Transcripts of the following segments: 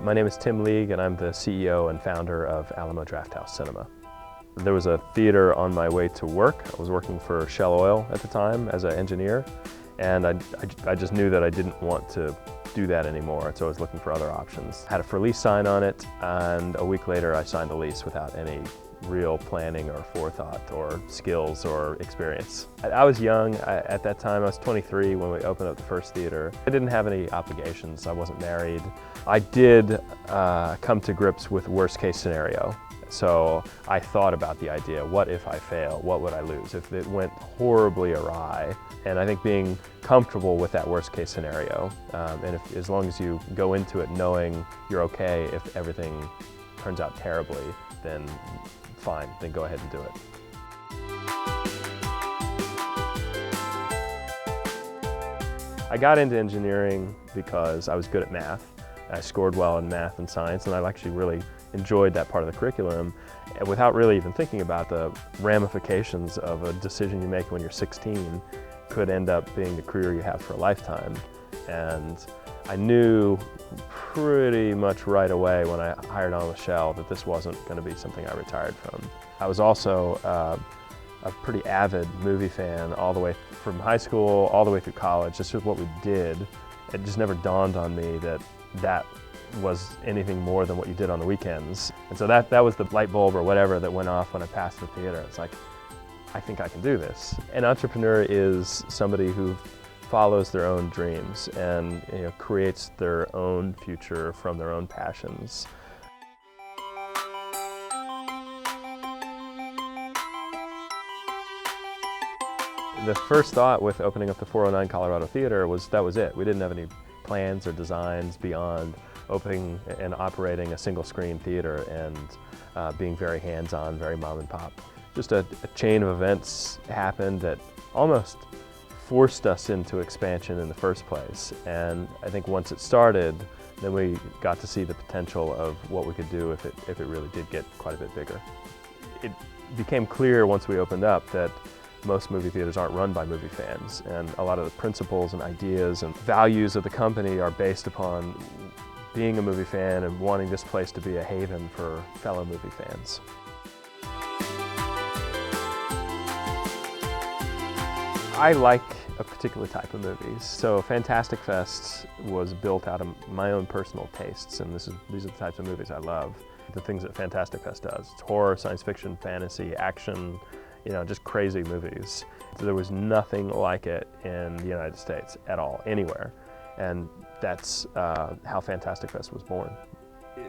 My name is Tim League, and I'm the CEO and founder of Alamo Drafthouse Cinema. There was a theater on my way to work. I was working for Shell Oil at the time as an engineer, and I just knew that I didn't want to do that anymore, so I was looking for other options. Had a for lease sign on it, and a week later I signed the lease without any real planning or forethought or skills or experience. I was young at that time. I was 23 when we opened up the first theater. I didn't have any obligations. I wasn't married. I did come to grips with worst case scenario. So I thought about the idea, what if I fail? What would I lose if it went horribly awry? And I think being comfortable with that worst case scenario, and as long as you go into it knowing you're okay if everything turns out terribly, then fine, then go ahead and do it. I got into engineering because I was good at math. I scored well in math and science, and I actually really enjoyed that part of the curriculum without really even thinking about the ramifications of a decision you make when you're 16 could end up being the career you have for a lifetime. And I knew pretty much right away when I hired on with Shell that this wasn't going to be something I retired from. I was also a pretty avid movie fan all the way from high school all the way through college. This was what we did. It just never dawned on me that that was anything more than what you did on the weekends. And so that was the light bulb or whatever that went off when I passed the theater. It's like, I think I can do this. An entrepreneur is somebody who follows their own dreams and creates their own future from their own passions. The first thought with opening up the 409 Colorado Theater was that was it. We didn't have any plans or designs beyond opening and operating a single screen theater and being very hands-on, very mom and pop. Just a chain of events happened that almost forced us into expansion in the first place. And I think once it started, then we got to see the potential of what we could do if it really did get quite a bit bigger. It became clear once we opened up that most movie theaters aren't run by movie fans, and a lot of the principles and ideas and values of the company are based upon being a movie fan and wanting this place to be a haven for fellow movie fans. I like a particular type of movies. So Fantastic Fest was built out of my own personal tastes, and these are the types of movies I love. The things that Fantastic Fest does. It's horror, science fiction, fantasy, action, just crazy movies. There was nothing like it in the United States at all, anywhere. And that's how Fantastic Fest was born.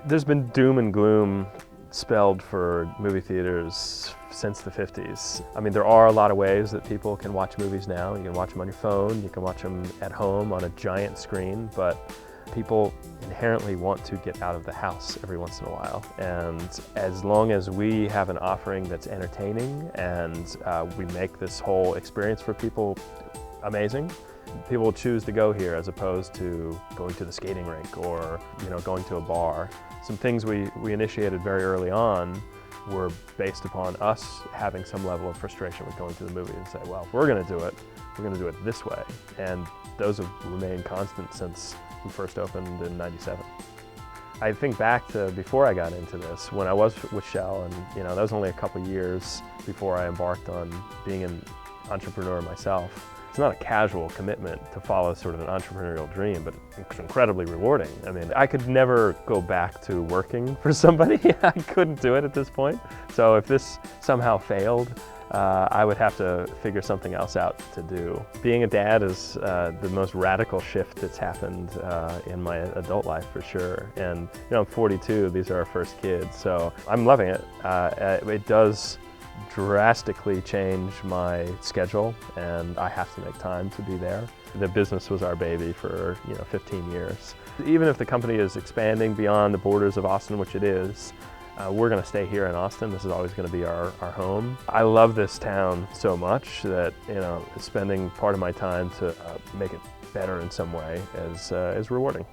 There's been doom and gloom spelled for movie theaters since the 50s. I mean, there are a lot of ways that people can watch movies now. You can watch them on your phone, you can watch them at home on a giant screen, but people inherently want to get out of the house every once in a while. And as long as we have an offering that's entertaining and we make this whole experience for people amazing, people will choose to go here as opposed to going to the skating rink or going to a bar. Some things we initiated very early on were based upon us having some level of frustration with going to the movie and say, well, if we're going to do it, we're going to do it this way. And those have remained constant since we first opened in '97. I think back to before I got into this, when I was with Shell, and that was only a couple years before I embarked on being an entrepreneur myself. It's not a casual commitment to follow sort of an entrepreneurial dream, but it's incredibly rewarding. I mean, I could never go back to working for somebody. I couldn't do it at this point. So if this somehow failed, I would have to figure something else out to do. Being a dad is the most radical shift that's happened in my adult life for sure. And I'm 42, these are our first kids, so I'm loving it. It does drastically change my schedule, and I have to make time to be there. The business was our baby for 15 years. Even if the company is expanding beyond the borders of Austin, which it is, we're going to stay here in Austin. This is always going to be our home. I love this town so much that spending part of my time to make it better in some way is rewarding.